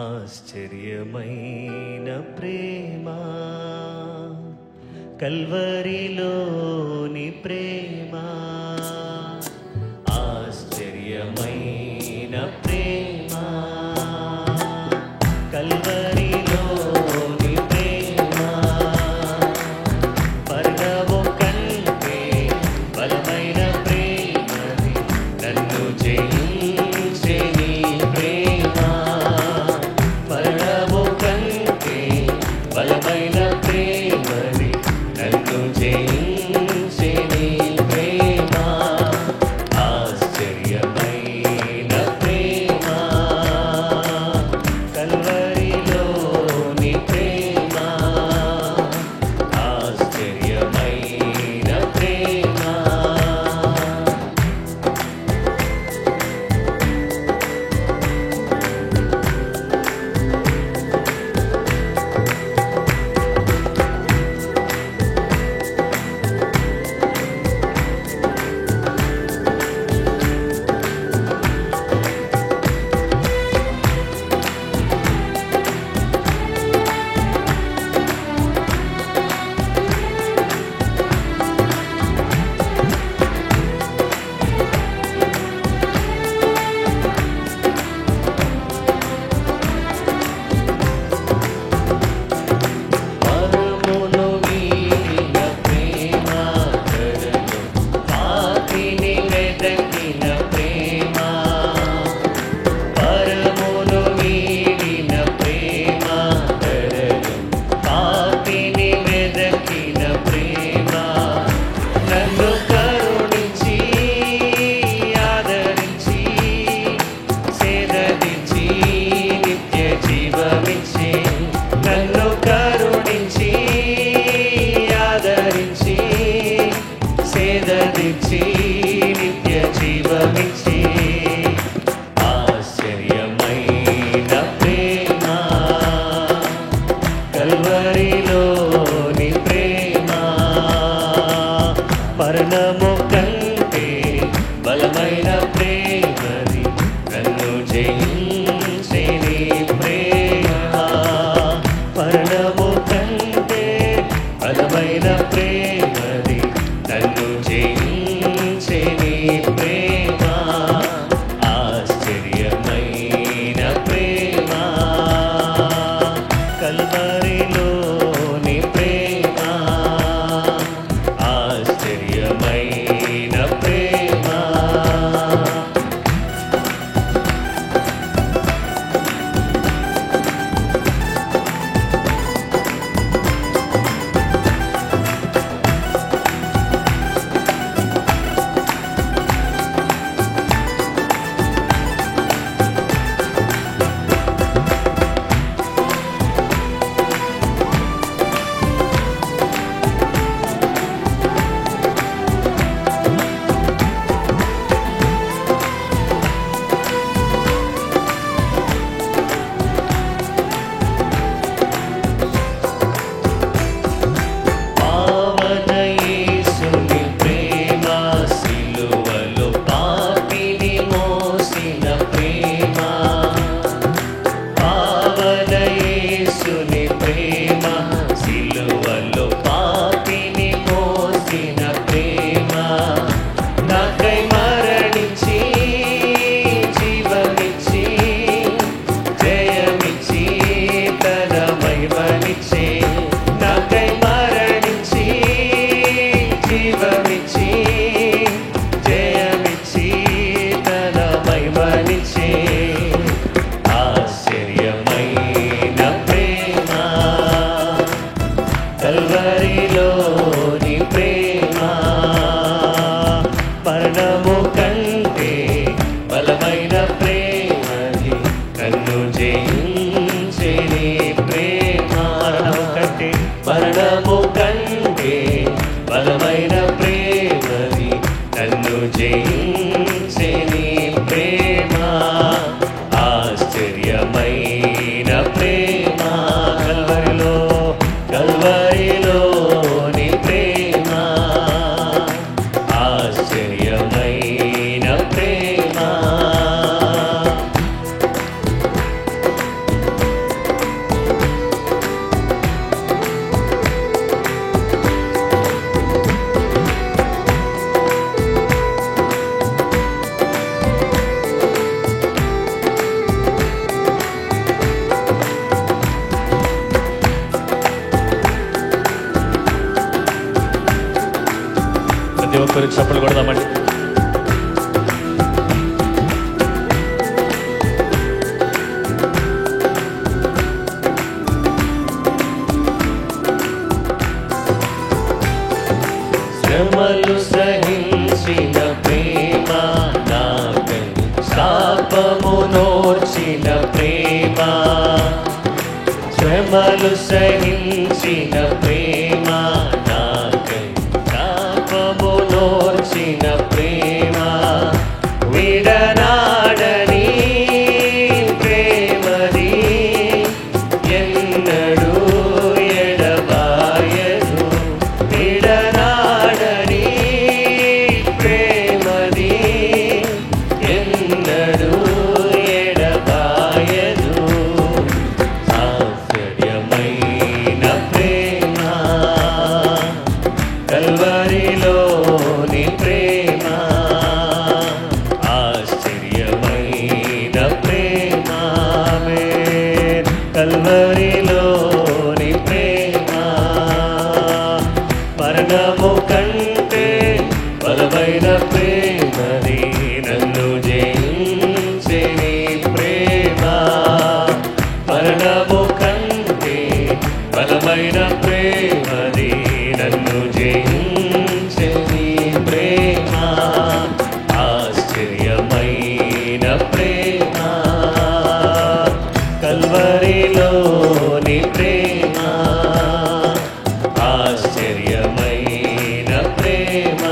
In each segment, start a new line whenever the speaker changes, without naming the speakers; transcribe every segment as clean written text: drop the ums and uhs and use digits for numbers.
ఆశ్చర్యమైన ప్రేమ కల్వరిలోని ప్రేమ, ఆశ్చర్యమైన ప్రేమ కల్వరిలోని ప్రేమ, పరలోకం కంటే బలమైన ప్రేమది నన్ను జయించే నీ ప్రేమ, పరలోకం కంటే బలమైన ప్రేమది నన్ను జయించే నీ ప్రేమ, ఆశ్చర్యమైన ప్రేమ కల్వరిలోని ప్రేమ, ఆశ్చర్యమైన ప్రేమ. నిత్య జీవమిచ్చి ఆశ్చర్యమైన ప్రేమ కల్వరిలోని ప్రేమ, మరణము కంటే బలమైన ప్రేమది నన్ను జయించే నీ ప్రేమ, మరణము కంటే బలమైన ప్రేమది నన్ను జయించే నీ ప్రేమ, ఆశ్చర్యమైన ప్రేమ కల్వరిలోని ప్రేమ, ఆశ్చర్యమైన ప్రేమ. కల్వరిలోని ప్రేమ, మరణము కంటే బలమైన ప్రేమది నన్ను జయించే నీ ప్రేమ, మరణము కంటే బలమైన ప్రేమది నన్ను జయించే నీ ప్రేమ, ఆశ్చర్యమైన ప్రేమ కల్వరిలోని ప్రేమ, ఆశ్చర్యమైన ప్రేమ. కొరకు చప్పట్లు కొడదామండి. శ్రమలు సహించిన ప్రేమ నాకై శాపము నోర్చిన ప్రేమ, శ్రమలు సహించిన ప్రేమ నాకై శాపము నోర్చిన ప్రేమ, విడనాడని ప్రేమది ఎన్నడూ ఎడబాయదు, విడనాడని ప్రేమది ఎన్నడూ ఎడబాయదు. ఆశ్చర్యమైన ప్రేమ కల్వరిలోని ప్రేమ, ఆశ్చర్యమైన ప్రేమ కల్వరిలోని ప్రేమ, మరణము కంటే బలమైన ప్రేమది నన్ను జయించే నీ ప్రేమ, మరణము కంటే బలమైన ప్రేమది నన్ను జయించే నీ ప్రేమ, ఆశ్చర్యమైన ప్రేమ కల్వరిలోని ప్రేమ, ఆశ్చర్యమైన ప్రేమ.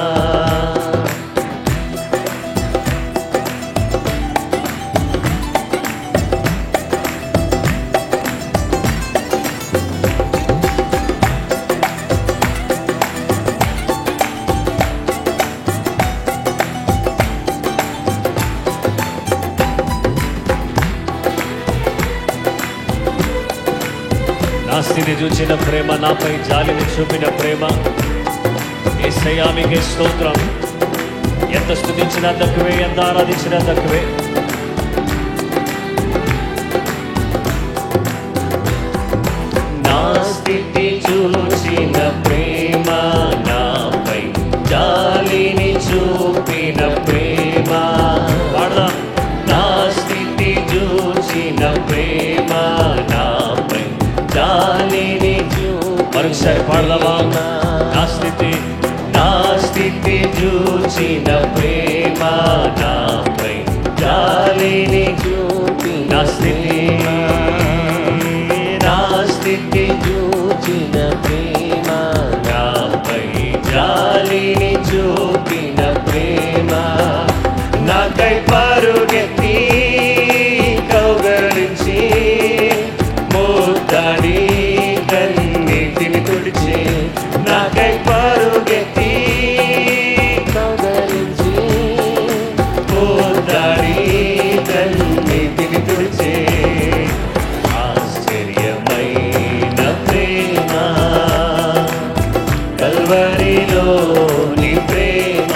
నా స్థితి చూచిన ప్రేమ, నాపై జాలిని చూపిన ప్రేమ, యేసయ్యా మీకే స్తోత్రం. ఎంత స్తుతించినా తక్కువే, ఎంత ఆరాధించినా తక్కువే. నా స్థితి చూచిన ప్రేమ, నాపై జాలిని చూపిన ప్రేమ, నా స్థితి చూచిన ప్రేమ, నాపై జాలిని మరొకసారి పాడదామా? నా స్థితి చూచిన ప్రేమ, నాపై జాలిని చూపిన నా స్థితి చూచిన ప్రేమ, నాపై జాలిని చూపిన ప్రేమ, నాకై పరుగెత్తి కౌగలించి ముద్దాడి కన్నీటిని తుడిచి, నాకై పరుగెత్తి కౌగలించి ముద్దాడి కన్నీటిని తుడిచి, ఆశ్చర్యమైన ప్రేమ కల్వరిలోని ప్రేమ,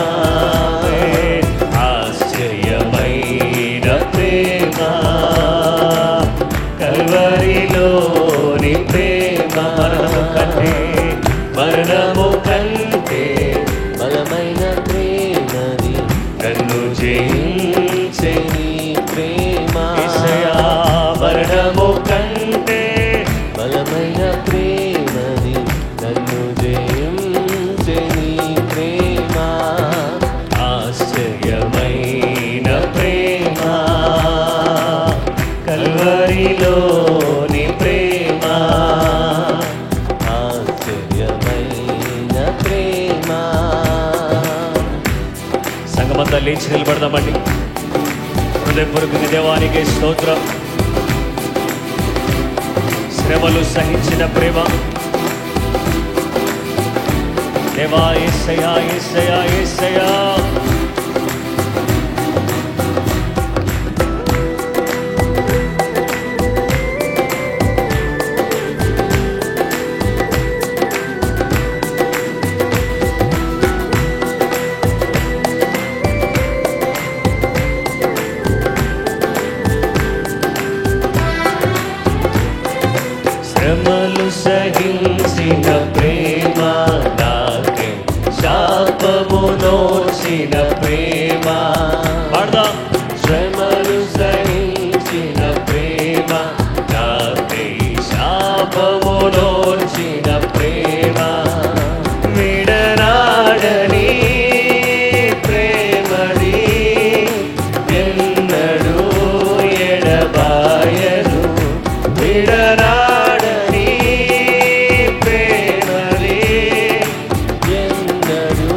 ఆశ్చర్యమైన ప్రేమ కల్వరిలోని ప్రేమ, మరణము కంటే బలమైన ప్రేమది నన్ను జయించే నీ ప్రేమ, మరణము కంటే బలమైన ప్రేమది నన్ను జయించే నీ ప్రేమ, ఆశ్చర్యమైన ప్రేమ కల్వరిలోని ప్రేమ, ఆశ్చర్యమైన ప్రేమ. సంగమంతా లేచి నిలబడదామండి. హృదయపూర్వక దేవానికి స్తోత్రం. శ్రమలు సహించిన ప్రేమ దేవా, యేసయ్యా యేసయ్యా యేసయ్యా. శ్రమలు సహించిన ప్రేమ నాకై శాప
శాపమునోర్చిన ప్రేమ,
పాడదాం.
శ్రమలు సహించిన ప్రేమ, నాకై శాపమునోర్చిన ప్రేమ, విడనాడని ప్రేమది ఎన్నడూ ఎడబాయదు, విడనాడని ప్రేమది ఎన్నడూ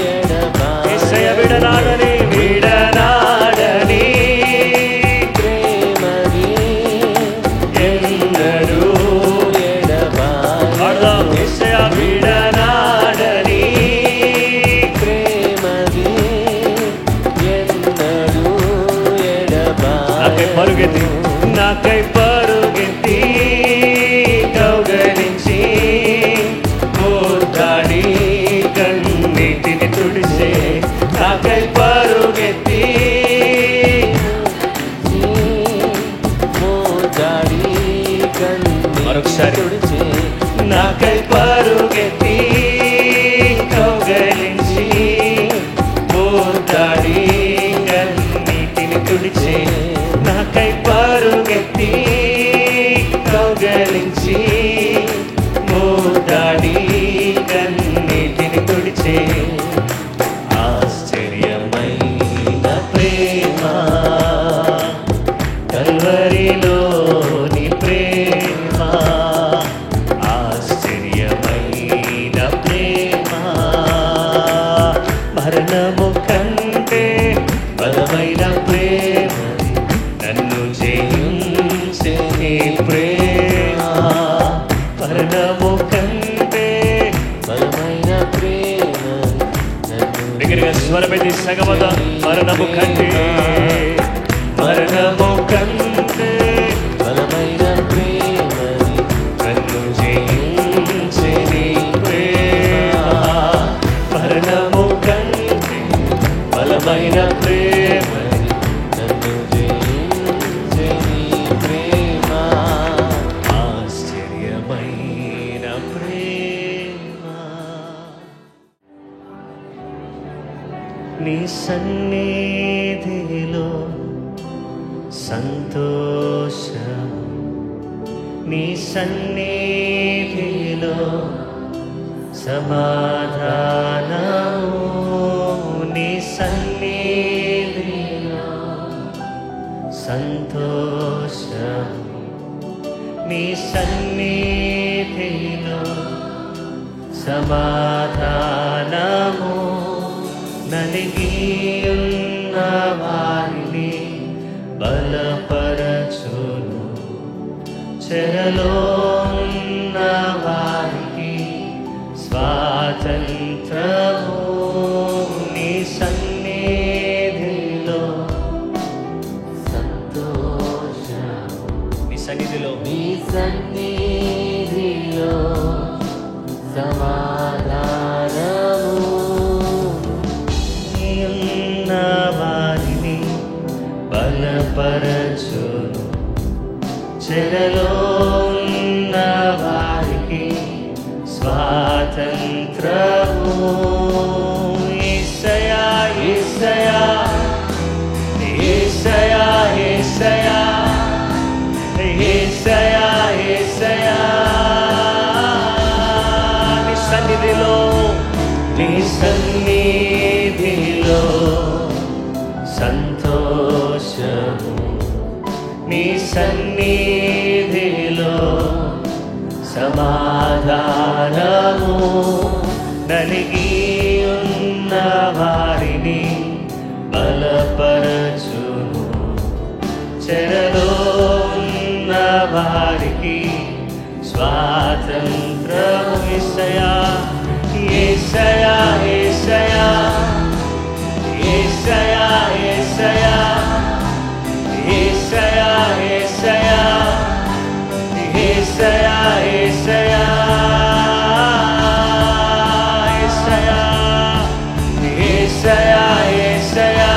ఎడబాయదు.
యేసయ్య విడనాడని
విడనాడని ప్రేమది ఎన్నడూ ఎడబాయదు.
పాడదాం. యేసయ్య
విడనాడని ప్రేమది ఎన్నడూ
నాకై పరుగెత్తి
ఎడబాయదు. నాకై పరుగెత్తి కౌగలించి మోతాడి కన్నీటిని తుడిసే, నాకై పరుగెత్తి మోతాడి కన్నీటిని
మరొకసారి.
తుడిసే, నాకై పరుగెత్తి కౌగలించి మోతాడి కన్నీటిని తుడిచే, నాకై పరుగెత్తి కౌగలించి మోతాడి కన్నీటిని తుడిచే, ఆశ్చర్యమైన ప్రేమ కల్వరిలోని ప్రేమ, ఆశ్చర్యమైన ప్రేమ, మరణము కంటే బలమైన ప్రేమ, నన్ను జయించే నీ ప్రేమ, మరణము కంటే బలమైన ప్రేమ, నన్ను
దగ్గరగా స్వరమెత్తి సగమద. మరణము కంటే
మరణము కంటే బలమైన ప్రేమ, నన్ను జయించే నీ ప్రేమ, మరణము కంటే బలమైన ప్రేమ, నన్ను జయించే నీ ప్రేమ, ఆశ్చర్యమైన ప్రేమ. నీ సన్నిధిలో సంతోషం, నీ సన్నిధిలో సమాధానము, నీ సన్నిధిలో సంతోషం, నీ సన్నిధిలో సమాధానము, నలిగి ఉన్న వారిని బలపరచును, చెరలో ఉన్న వారికి స్వాతంత్రము, నీ సన్నిధిలో సంతోషము,
నీ సన్నిధిలో
నీ సన్నిధిలో సమాధానము, నీ ఉన్న వారిని బలపరచును, చెరలో ఉన్న వారికి స్వాతంత్రము, యేసయ్యా యేసయ్యా యేసయ్యా యేసయ్యా యేసయ్యా యేసయ్యా, నీ సన్నిధిలో నీ సన్నిధిలో సంతోషము, నీ సన్నిధిలో సమాధానము, నలిగి ఉన్న వారిని బలపరచును, చెరలో ఉన్న వారికి స్వాతంత్రము, యేసయ్యా యేసయ్యా యేసయ్యా యేసయ్యా యేసయ్యా యేసయ్యా యేసయ్యా యేసయ్యా యేసయ్యా యేసయ్యా యేసయ్యా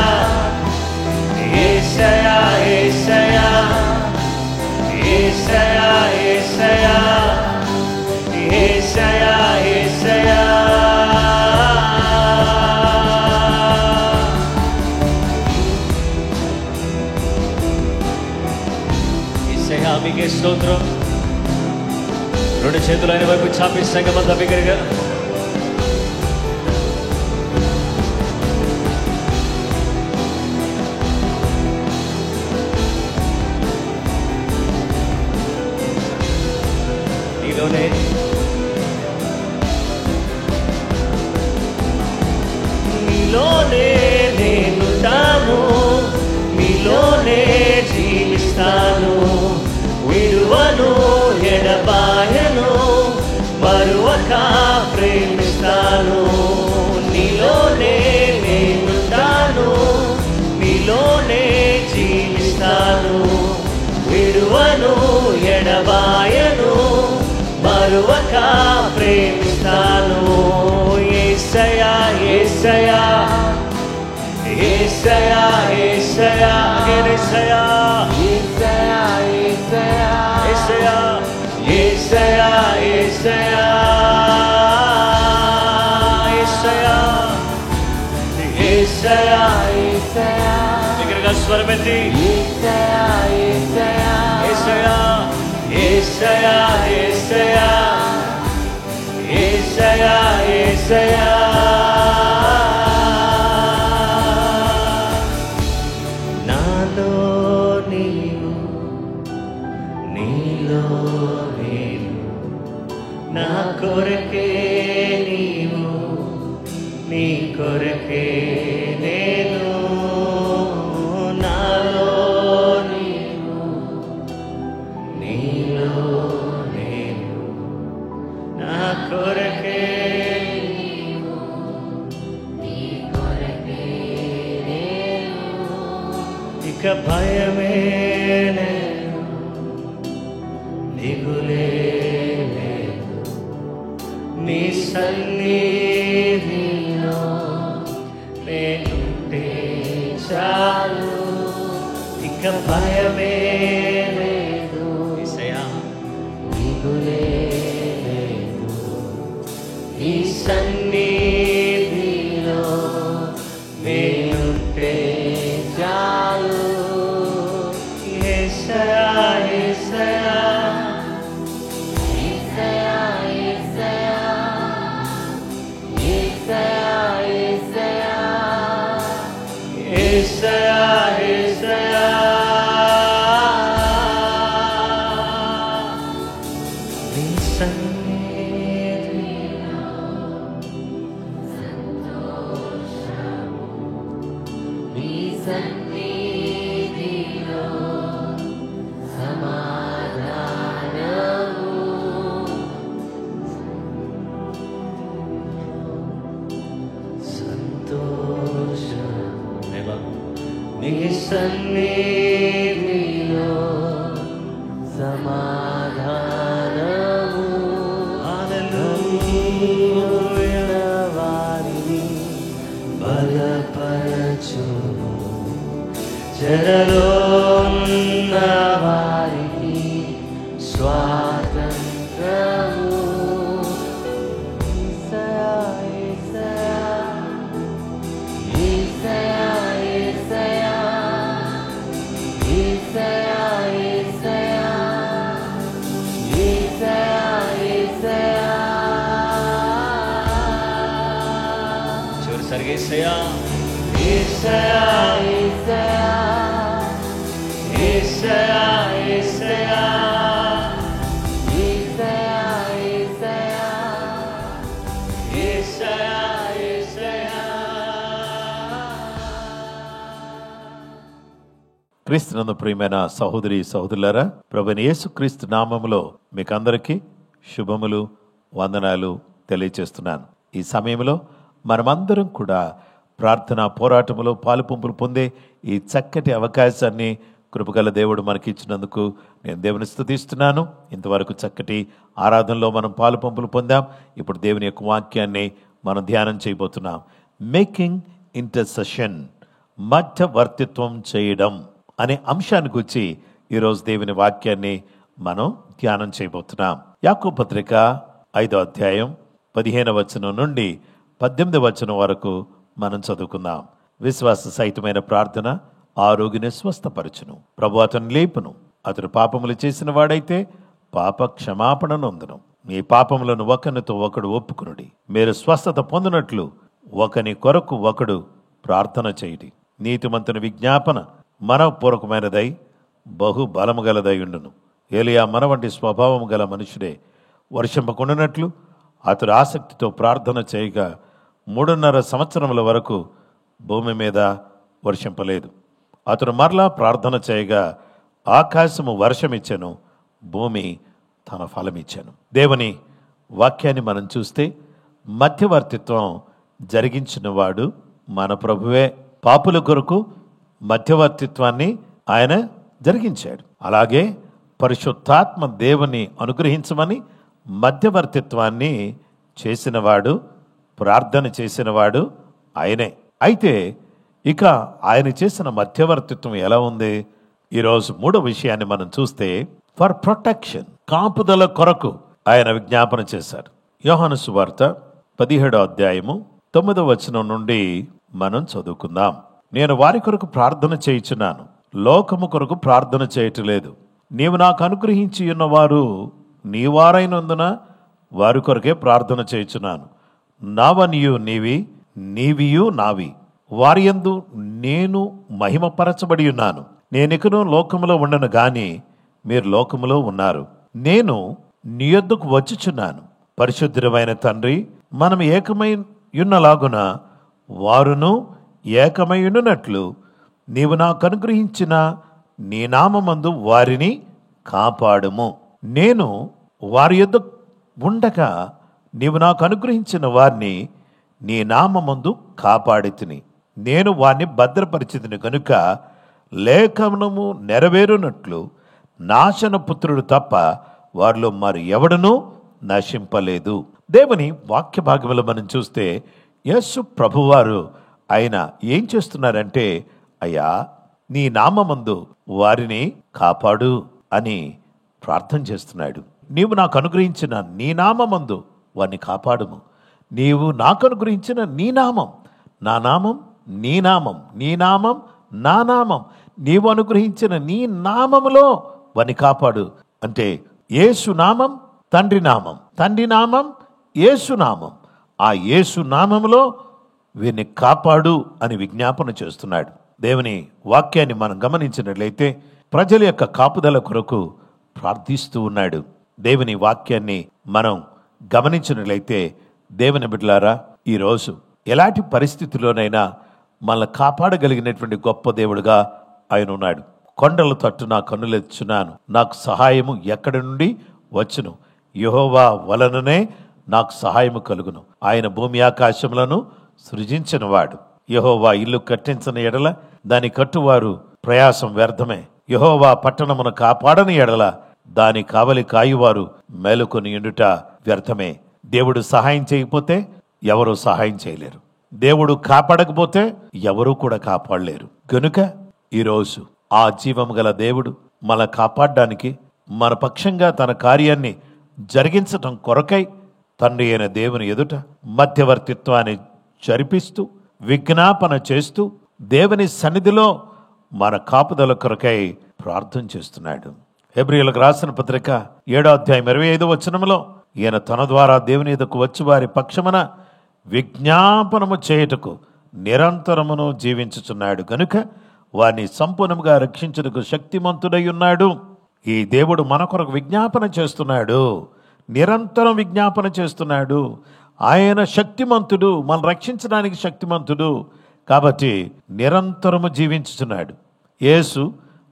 యేసయ్యా యేసయ్యా యేసయ్యా యేసయ్యా యేసయ్యా యేసయ్యా
స్తోత్రం. రెండు చేతులు ఆయన వైపు చాపి సంగమంతా బిగ్గరగా నీలోనే నీలోనే నేనుంటాను, నీలోనే జీవిస్తాను, విడువను ఎడబాయను, మరువక ప్రేమిస్తాను. నీలోనే నేనుంటాను, నీలోనే జీవిస్తాను, విడువను ఎడబాయను, మరువక ప్రేమిస్తాను. యేసయ్యా యేసయ్యా యేసయ్యా యేసయ్యా యేసయ్యా యేసయ్యా యేసయ్యా యేసయ్యా యేసయ్యా యేసయ్యా యేసయ్యా దగ్గరగా స్వరమెత్తి యేసయ్యా యేసయ్యా యేసయ్యా యేసయ్యా యేసయ్యా యేసయ్యా యేసయ్యా నాలో నీవు నీలో నేను, నా కొరకే నీవు నీ కొరకే నేను, నాలో నీవు నీలో నేను, నా కొరకే నీవు నీ కొరకే నేను, ఇక భయమే లేదు, దిగులే లేదు, నీ సన్నిధిలో నేనుంటే చాలు, ఇక భయమే లేదు, దిగులే లేదు, నీ సన్నిధిలో నేనుంటే చాలు. యేసయ్యా యేసయ్యా యేసయ్యా యేసయ్యా యేసయ్యా యేసయ్యా నీ సన్నిధిలో సంతోషము, నీ సన్నిధిలో సమాధానము, సంతోషం నీ సన్నిధిలో సమాధానము. హల్లెలూయా వారిని బలపరచుము, చెరలో ఉన్న వారికి స్వాతంత్రము. చివరిసారిగా యేసయ్యా యేసయ్యా యేసయ్యా యేసయ్యా యేసయ్యా యేసయ్యా.
క్రీస్తునందు ప్రియమైన సహోదరి సహోదరులారా, ప్రభువైన యేసుక్రీస్తు నామములో మీకందరికీ శుభములు వందనాలు తెలియచేస్తున్నాను. ఈ సమయంలో మనమందరం కూడా ప్రార్థనా పోరాటములో పాలుపంపులు పొందే ఈ చక్కటి అవకాశాన్ని కృపగల దేవుడు మనకిచ్చినందుకు నేను దేవుని స్తుతిస్తున్నాను. ఇంతవరకు చక్కటి ఆరాధనలో మనం పాలుపంపులు పొందాం. ఇప్పుడు దేవుని యొక్క వాక్యాన్ని మనం ధ్యానం చేయబోతున్నాం. మేకింగ్ ఇంటర్సెషన్, మధ్యవర్తిత్వం చేయడం అనే అంశాన్ని గురించి ఈరోజు దేవుని వాక్యాన్ని మనం ధ్యానం చేయబోతున్నాం. యాకోబు పత్రిక 5వ అధ్యాయం 15వ వచనం నుండి 18వ వచనం వరకు మనం చదువుకుందాం. విశ్వాస సహితమైన ప్రార్థన ఆ రోగిని స్వస్థపరచును, ప్రభు అతను లేపును. అతడు పాపములు చేసిన వాడైతే పాప క్షమాపణ నొందును. మీ పాపములను ఒకరితో ఒకడు ఒప్పుకునుడి. మీరు స్వస్థత పొందినట్లు ఒకని కొరకు ఒకడు ప్రార్థన చేయుడి. నీతిమంతుని విజ్ఞాపన మనపూర్వకమైనదై బహు బలము గలదై ఉండును. ఏలియా మన వంటి స్వభావం గల మనుషుడే. వర్షింపకుండానట్లు అతడు ఆసక్తితో ప్రార్థన చేయగా 3.5 సంవత్సరముల వరకు భూమి మీద వర్షింపలేదు. అతడు మరలా ప్రార్థన చేయగా ఆకాశము వర్షమిచ్చెను, భూమి తన ఫలమిచ్చెను. దేవుని వాక్యాన్ని మనం చూస్తే మధ్యవర్తిత్వం జరిగించినవాడు మన ప్రభువే. పాపుల కొరకు మధ్యవర్తిత్వాన్ని ఆయన జరిగించాడు. అలాగే పరిశుద్ధాత్మ దేవుని అనుగ్రహించమని మధ్యవర్తిత్వాన్ని చేసినవాడు, ప్రార్థన చేసినవాడు ఆయనే. అయితే ఇక ఆయన చేసిన మధ్యవర్తిత్వం ఎలా ఉంది? ఈరోజు 3వ విషయాన్ని మనం చూస్తే ఫర్ ప్రొటెక్షన్, కాపుదల కొరకు ఆయన విజ్ఞాపన చేశారు. యోహాను సువార్త 17వ అధ్యాయము 9వ వచనం నుండి మనం చదువుకుందాం. నేను వారి కొరకు ప్రార్థన చేయుచున్నాను, లోకము కొరకు ప్రార్థన చేయట్లేదు. నీవు నాకు అనుగ్రహించి ఉన్నవారు నీ వారైనందున వారి కొరకే ప్రార్థన చేయుచున్నాను. నావనియు నీవి, నీవియు నావి, వారి యందు నేను మహిమపరచబడి ఉన్నాను. నేనికను లోకములో ఉండను గాని మీరు లోకములో ఉన్నారు. నేను నీ యొద్దకు వచ్చుచున్నాను. పరిశుద్ధమైన తండ్రి, మనం ఏకమై ఉన్నలాగున వారును ఏకమై ఉన్నట్లు నీవు నాకు అనుగ్రహించిన నీ నామమందు వారిని కాపాడుము. నేను వారి యొద్ద ఉండగా నీవు నాకు అనుగ్రహించిన వారిని నీ నామమందు కాపాడితిని. నేను వారిని భద్రపరిచితిని కనుక లేఖనము నెరవేరునట్లు నాశన పుత్రుడు తప్ప వారిలో మరి ఎవడనూ నశింపలేదు. దేవుని వాక్య భాగంలో మనం చూస్తే యేసు ప్రభువారు ఆయన ఏం చేస్తున్నారంటే, అయ్యా నీ నామమందు వారిని కాపాడు అని ప్రార్థన చేస్తున్నాడు. నీవు నాకు అనుగ్రహించిన నీ నామమందు వారిని కాపాడుము. నీవు నాకు అనుగ్రహించిన నీ నామం, నా నామం, నీ నామం, నీ నామం, నా నామం, నీవు అనుగ్రహించిన నీ నామములో వారిని కాపాడు. అంటే యేసు నామం, తండ్రి నామం, తండ్రి నామం, యేసు నామం, ఆ యేసు నామములో వీరిని కాపాడు అని విజ్ఞాపన చేస్తున్నాడు. దేవుని వాక్యాన్ని మనం గమనించినట్లయితే ప్రజల యొక్క కాపుదల కొరకు ప్రార్థిస్తూ ఉన్నాడు. దేవుని వాక్యాన్ని మనం గమనించినట్లయితే దేవుని బిడ్డలారా, ఈరోజు ఎలాంటి పరిస్థితుల్లోనైనా మనల్ని కాపాడగలిగినటువంటి గొప్ప దేవుడుగా ఆయన ఉన్నాడు. కొండల తట్టు నా కన్నులెత్తుచున్నాను, నాకు సహాయము ఎక్కడి నుండి వచ్చును? యెహోవా వలననే నాకు సహాయము కలుగును. ఆయన భూమి ఆకాశములను సృజించినవాడు. యెహోవా ఇల్లు కట్టించిన ఎడల దాని కట్టువారు ప్రయాసం వ్యర్థమే. యెహోవా పట్టణమును కాపాడని ఎడల దాని కావలి కాయువారు మేలుకొని ఉండుట వ్యర్థమే. దేవుడు సహాయం చేయకపోతే ఎవరు సహాయం చేయలేరు. దేవుడు కాపాడకపోతే ఎవరు కూడా కాపాడలేరు. గనుక ఈరోజు ఆ జీవము గల దేవుడు మన కాపాడడానికి, మన పక్షంగా తన కార్యాన్ని జరిగించటం కొరకై తండ్రి అయిన దేవుని ఎదుట మధ్యవర్తిత్వాన్ని జరిపిస్తూ విజ్ఞాపన చేస్తూ దేవుని సన్నిధిలో మన కాపుదల కొరకై ప్రార్థన చేస్తున్నాడు. హెబ్రీయులకు రాసిన పత్రిక 7వ అధ్యాయం 25వ వచనంలో ఈయన తన ద్వారా దేవుని ఎదుకు వచ్చి వారి పక్షమున విజ్ఞాపనము చేయుటకు నిరంతరమును జీవించుచున్నాడు గనుక వారిని సంపూర్ణంగా రక్షించుటకు శక్తిమంతుడై ఉన్నాడు. ఈ దేవుడు మన కొరకు విజ్ఞాపన చేస్తున్నాడు, నిరంతరం విజ్ఞాపన చేస్తున్నాడు. ఆయన శక్తిమంతుడు, మనం రక్షించడానికి శక్తిమంతుడు. కాబట్టి నిరంతరము జీవించుచున్నాడు. యేసు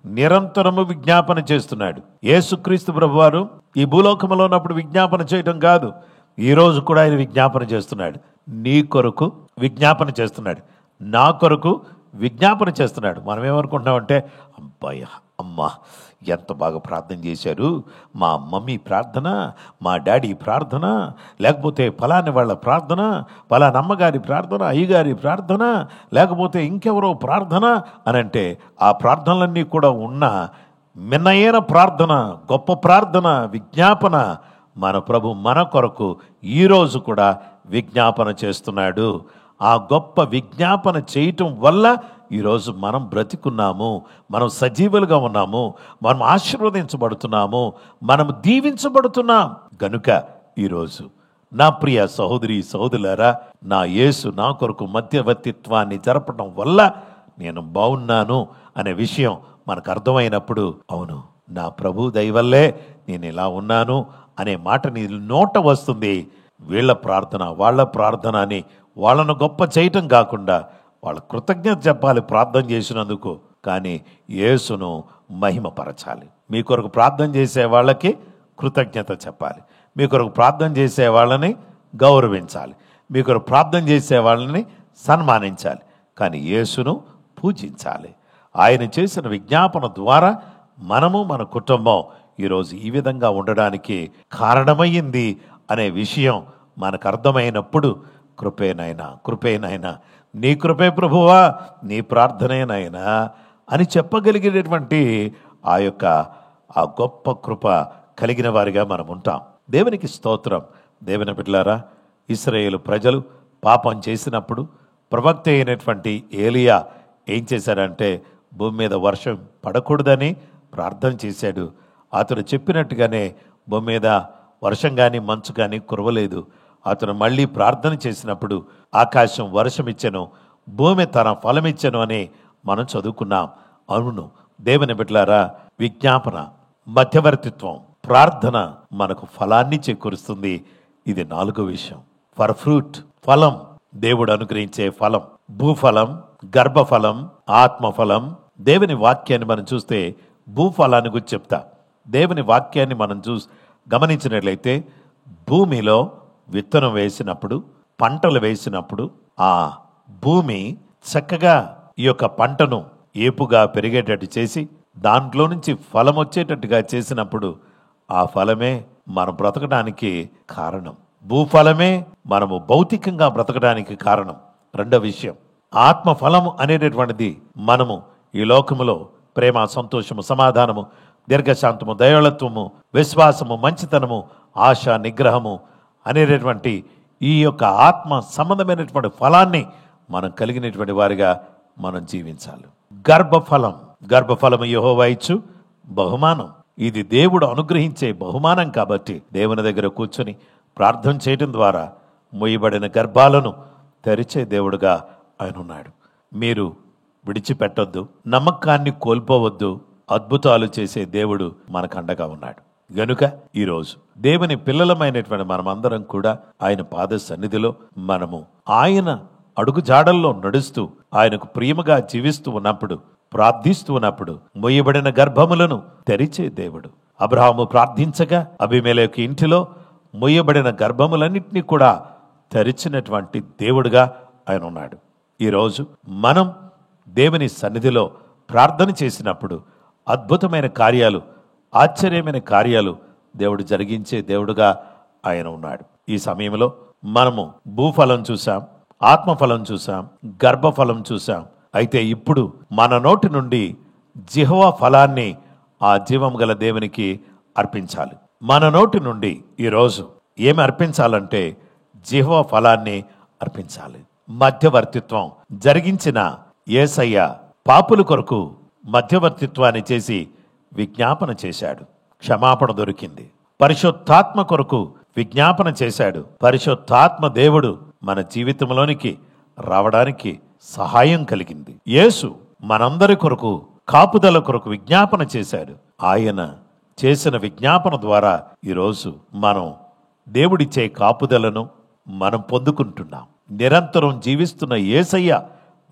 నిరంతరము విజ్ఞాపన చేస్తున్నాడు. యేసుక్రీస్తు ప్రభువారు ఈ భూలోకంలో ఉన్నప్పుడు విజ్ఞాపన చేయటం కాదు, ఈరోజు కూడా ఆయన విజ్ఞాపన చేస్తున్నాడు. నీ కొరకు విజ్ఞాపన చేస్తున్నాడు, నా కొరకు విజ్ఞాపన చేస్తున్నాడు. మనం ఏమనుకుంటున్నామంటే, అబ్బాయి అమ్మ ఎంత బాగా ప్రార్థన చేశారు, మా మమ్మీ ప్రార్థన, మా డాడీ ప్రార్థన, లేకపోతే ఫలాని వాళ్ళ ప్రార్థన, ఫలాని అమ్మగారి ప్రార్థన, అయ్యగారి ప్రార్థన, లేకపోతే ఇంకెవరో ప్రార్థన అని అంటే ఆ ప్రార్థనలన్నీ కూడా ఉన్న మిన్నయైన ప్రార్థన, గొప్ప ప్రార్థన, విజ్ఞాపన మన ప్రభు మన కొరకు ఈరోజు కూడా విజ్ఞాపన చేస్తున్నాడు. ఆ గొప్ప విజ్ఞాపన చేయటం వల్ల ఈరోజు మనం బ్రతికున్నాము, మనం సజీవులుగా ఉన్నాము, మనం ఆశీర్వదించబడుతున్నాము, మనం దీవించబడుతున్నాం. గనుక ఈరోజు నా ప్రియ సహోదరి సహోదరులారా, నా యేసు నా కొరకు మధ్యవర్తిత్వాన్ని జరపడం వల్ల నేను బాగున్నాను అనే విషయం మనకు అర్థమైనప్పుడు, అవును నా ప్రభు దయవల్లే నేను ఇలా ఉన్నాను అనే మాట నీ నోట వస్తుంది. వీళ్ళ ప్రార్థన వాళ్ళ ప్రార్థన అని వాళ్ళను గొప్ప చేయటం కాకుండా వాళ్ళ కృతజ్ఞత చెప్పాలి ప్రార్థన చేసినందుకు, కానీ యేసును మహిమపరచాలి. మీ కొరకు ప్రార్థన చేసే వాళ్ళకి కృతజ్ఞత చెప్పాలి, మీ కొరకు ప్రార్థన చేసే వాళ్ళని గౌరవించాలి, మీ కొరకు ప్రార్థన చేసే వాళ్ళని సన్మానించాలి, కానీ యేసును పూజించాలి. ఆయన చేసిన విజ్ఞాపన ద్వారా మనము మన కుటుంబం ఈరోజు ఈ విధంగా ఉండడానికి కారణమయ్యింది అనే విషయం మనకు అర్థమైనప్పుడు, కృపేనైనా నీ కృపే ప్రభువా, నీ ప్రార్థనేనైనా అని చెప్పగలిగేటటువంటి ఆ గొప్ప కృప కలిగిన వారిగా మనం ఉంటాం. దేవునికి స్తోత్రం. దేవుని బిడ్డలారా, ఇశ్రాయేలు ప్రజలు పాపం చేసినప్పుడు ప్రవక్త అయినటువంటి ఏలియా ఏం చేశాడంటే భూమి మీద వర్షం పడకూడదని ప్రార్థన చేశాడు. అతడు చెప్పినట్టుగానే భూమి మీద వర్షం కానీ మంచు కానీ కురవలేదు. అతను మళ్ళీ ప్రార్థన చేసినప్పుడు ఆకాశం వర్షం ఇచ్చెను, భూమి తన ఫలం ఇచ్చెను అని మనం చదువుకున్నాం. అవును దేవుని బిడ్డలారా, విజ్ఞాపన, మధ్యవర్తిత్వం, ప్రార్థన మనకు ఫలాన్ని చేకూరుస్తుంది. ఇది 4వ విషయం. ఫర్ ఫ్రూట్, ఫలం, దేవుడు అనుగ్రహించే ఫలం, భూఫలం, గర్భఫలం, ఆత్మఫలం. దేవుని వాక్యాన్ని మనం చూస్తే భూఫలాన్ని గురించి చెప్తా. దేవుని వాక్యాన్ని మనం గమనించినట్లయితే భూమిలో విత్తనం వేసినప్పుడు, పంటలు వేసినప్పుడు ఆ భూమి చక్కగా ఈ యొక్క పంటను ఏపుగా పెరిగేటట్టు చేసి దాంట్లో నుంచి ఫలం వచ్చేటట్టుగా చేసినప్పుడు ఆ ఫలమే మనం బ్రతకడానికి కారణం. భూఫలమే మనము భౌతికంగా బ్రతకడానికి కారణం. 2వ విషయం, ఆత్మఫలము అనేటటువంటిది మనము ఈ లోకములో ప్రేమ, సంతోషము, సమాధానము, దీర్ఘశాంతము, దయాళత్వము, విశ్వాసము, మంచితనము, ఆశ, నిగ్రహము అనేటటువంటి ఈ యొక్క ఆత్మ సంబంధమైనటువంటి ఫలాన్ని మనం కలిగినటువంటి వారిగా మనం జీవించాలి. గర్భఫలము యెహోవా ఇచ్చు బహుమానం. ఇది దేవుడు అనుగ్రహించే బహుమానం కాబట్టి దేవుని దగ్గర కూర్చొని ప్రార్థన చేయడం ద్వారా మొయ్యబడిన గర్భాలను తెరిచే దేవుడుగా ఆయన ఉన్నాడు. మీరు విడిచిపెట్టొద్దు, నమ్మకాన్ని కోల్పోవద్దు. అద్భుతాలు చేసే దేవుడు మనకు అండగా ఉన్నాడు. గనుక ఈరోజు దేవుని పిల్లలమైనటువంటి మనమందరం కూడా ఆయన పాద సన్నిధిలో మనము ఆయన అడుగు జాడల్లో నడుస్తూ ఆయనకు ప్రియముగా జీవిస్తూ ఉన్నప్పుడు, ప్రార్థిస్తూ ఉన్నప్పుడు మొయ్యబడిన గర్భములను తెరిచే దేవుడు. అబ్రహాము ప్రార్థించగా అబీమెలెకు ఇంటిలో మొయ్యబడిన గర్భములన్నింటినీ కూడా తెరిచినటువంటి దేవుడుగా ఆయన ఉన్నాడు. ఈరోజు మనం దేవుని సన్నిధిలో ప్రార్థన చేసినప్పుడు అద్భుతమైన కార్యాలు, ఆశ్చర్యమైన కార్యాలు దేవుడు జరిగించే దేవుడుగా ఆయన ఉన్నాడు. ఈ సమయంలో మనము భూఫలం చూసాం, ఆత్మఫలం చూసాం, గర్భఫలం చూసాం. అయితే ఇప్పుడు మన నోటి నుండి జిహ్వ ఫలాన్ని ఆ జీవం గల దేవునికి అర్పించాలి. మన నోటి నుండి ఈరోజు ఏమి అర్పించాలంటే జిహ్వ ఫలాన్ని అర్పించాలి. మధ్యవర్తిత్వం జరిగించిన యేసయ్య పాపుల కొరకు మధ్యవర్తిత్వాన్ని చేసి విజ్ఞాపన చేశాడు, క్షమాపణ దొరికింది. పరిశుద్ధాత్మ కొరకు విజ్ఞాపన చేశాడు. పరిశుద్ధాత్మ దేవుడు మన జీవితంలోనికి రావడానికి సహాయం కలిగింది. యేసు మనందరి కొరకు కాపుదల కొరకు విజ్ఞాపన చేశాడు. ఆయన చేసిన విజ్ఞాపన ద్వారా ఈరోజు మనం దేవుడిచ్చే కాపుదలను మనం పొందుకుంటున్నాం. నిరంతరం జీవిస్తున్న యేసయ్య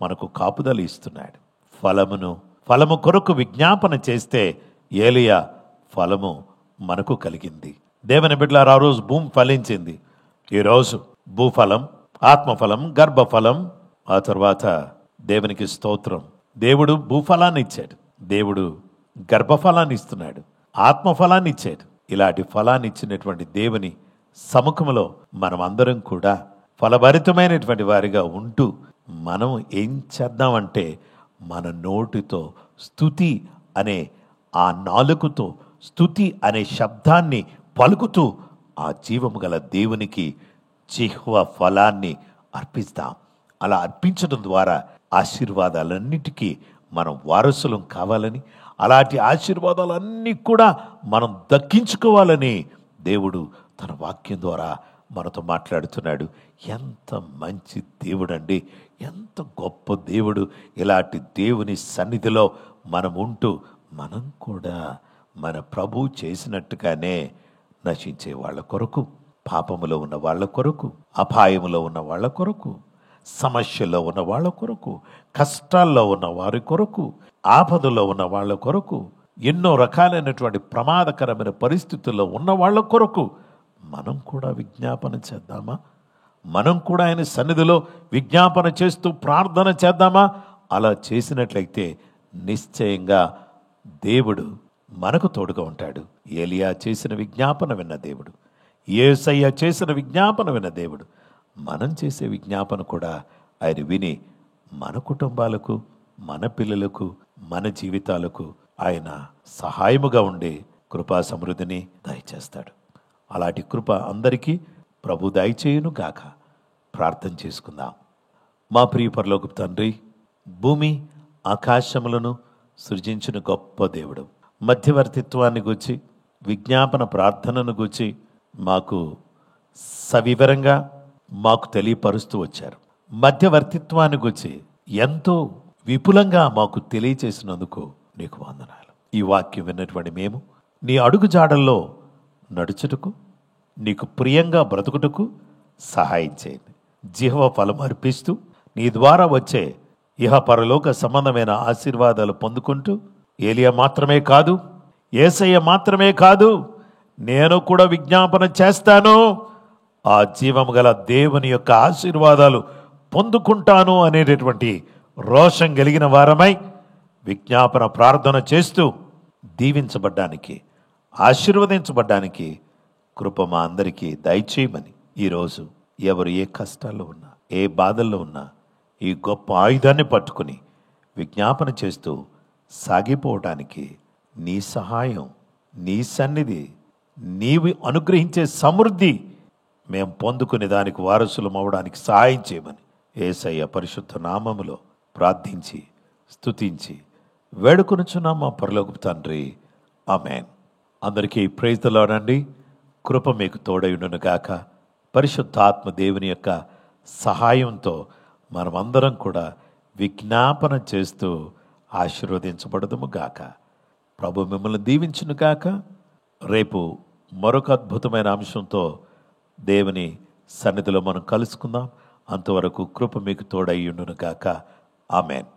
మనకు కాపుదల ఇస్తున్నాడు. ఫలము కొరకు విజ్ఞాపన చేస్తే ఏలియా ఫలము మనకు కలిగింది. దేవుని బిడ్డలారా, ఆ రోజు భూమి ఫలించింది. ఈరోజు భూఫలం, ఆత్మఫలం, గర్భఫలం, ఆ తర్వాత దేవునికి స్తోత్రం. దేవుడు భూఫలాన్ని ఇచ్చాడు, దేవుడు గర్భఫలాన్ని ఇస్తున్నాడు, ఆత్మఫలాన్ని ఇచ్చాడు. ఇలాంటి ఫలాన్ని ఇచ్చినటువంటి దేవుని సముఖంలో మనం అందరం కూడా ఫలభరితమైనటువంటి వారిగా ఉంటూ మనం ఏం చేద్దామంటే మన నోటితో స్తుతి అనే ఆ నాలుకతో స్తుతి అనే శబ్దాన్ని పలుకుతూ ఆ జీవము గల దేవునికి జిహ్వ ఫలాన్ని అర్పిస్తాం. అలా అర్పించడం ద్వారా ఆశీర్వాదాలన్నిటికీ మనం వారసులం కావాలని, అలాంటి ఆశీర్వాదాలన్నీ కూడా మనం దక్కించుకోవాలని దేవుడు తన వాక్యం ద్వారా మనతో మాట్లాడుతున్నాడు. ఎంత మంచి దేవుడండి, ఎంత గొప్ప దేవుడు. ఇలాంటి దేవుని సన్నిధిలో మనం ఉంటూ మనం కూడా మన ప్రభు చేసినట్టుగానే నశించే వాళ్ళ కొరకు, పాపములో ఉన్న వాళ్ళ కొరకు, అపాయములో ఉన్న వాళ్ళ కొరకు, సమస్యల్లో ఉన్న వాళ్ళ కొరకు, కష్టాల్లో ఉన్న వారి కొరకు, ఆపదలో ఉన్న వాళ్ళ కొరకు, ఎన్నో రకాలైనటువంటి ప్రమాదకరమైన పరిస్థితుల్లో ఉన్న వాళ్ళ కొరకు మనం కూడా విజ్ఞాపన చేద్దామా? మనం కూడా ఆయన సన్నిధిలో విజ్ఞాపన చేస్తూ ప్రార్థన చేద్దామా? అలా చేసినట్లయితే నిశ్చయంగా దేవుడు మనకు తోడుగా ఉంటాడు. ఏలియా చేసిన విజ్ఞాపన విన్న దేవుడు, యేసయ్య చేసిన విజ్ఞాపన విన్న దేవుడు, మనం చేసే విజ్ఞాపన కూడా ఆయన విని మన కుటుంబాలకు, మన పిల్లలకు, మన జీవితాలకు ఆయన సహాయముగా ఉండే కృపా సమృద్ధిని దయచేస్తాడు. అలాంటి కృప అందరికీ ప్రభు దయచేయును గాక. ప్రార్థన చేసుకుందాం. మా ప్రియ పరలోకపు తండ్రి, భూమి ఆకాశములను సృజించిన గొప్ప దేవుడు, మధ్యవర్తిత్వాన్ని గూర్చి, విజ్ఞాపన ప్రార్థనను గూర్చి మాకు సవివరంగా మాకు తెలియపరుస్తూ వచ్చారు. మధ్యవర్తిత్వాన్ని గూర్చి ఎంతో విపులంగా మాకు తెలియచేసినందుకు నీకు వందనాలు. ఈ వాక్యం విన్నటువంటి మేము నీ అడుగుజాడల్లో నడుచుటకు, నీకు ప్రియంగా బ్రతుకుటకు సహాయం చేయండి. జీవ ఫలం అర్పిస్తూ నీ ద్వారా వచ్చే ఇహ పరలోక సంబంధమైన ఆశీర్వాదాలు పొందుకుంటూ, ఏలియా మాత్రమే కాదు, యేసయ్య మాత్రమే కాదు, నేను కూడా విజ్ఞాపన చేస్తాను, ఆ జీవము గల దేవుని యొక్క ఆశీర్వాదాలు పొందుకుంటాను అనేటటువంటి రోషం కలిగిన వారమై విజ్ఞాపన ప్రార్థన చేస్తూ దీవించబడ్డానికి, ఆశీర్వదించబడ్డానికి కృప మా అందరికీ దయచేయమని, ఈరోజు ఎవరు ఏ కష్టాల్లో ఉన్నా, ఏ బాధల్లో ఉన్నా ఈ గొప్ప ఆయుధాన్ని పట్టుకుని విజ్ఞాపన చేస్తూ సాగిపోవడానికి నీ సహాయం, నీ సన్నిధి, నీవు అనుగ్రహించే సమృద్ధి మేము పొందుకునే దానికి వారసులం అవడానికి సహాయం చేయమని యేసయ్య పరిశుద్ధ నామములో ప్రార్థించి స్తుతించి వేడుకొనుచున్నాం మా పరలోకపు తండ్రి. ఆమేన్. అందరికీ ప్రైజ్ ది లార్డ్ అండి. కృప మీకు తోడయుండును గాక. పరిశుద్ధాత్మ దేవుని యొక్క సహాయంతో మనమందరం కూడా విజ్ఞాపన చేస్తూ ఆశీర్వదించబడదుము గాక. ప్రభు మిమ్మల్ని దీవించును గాక. రేపు మరొక అద్భుతమైన అంశంతో దేవుని సన్నిధిలో మనం కలుసుకుందాం. అంతవరకు కృప మీకు తోడయ్యుండును గాక. ఆమేన్.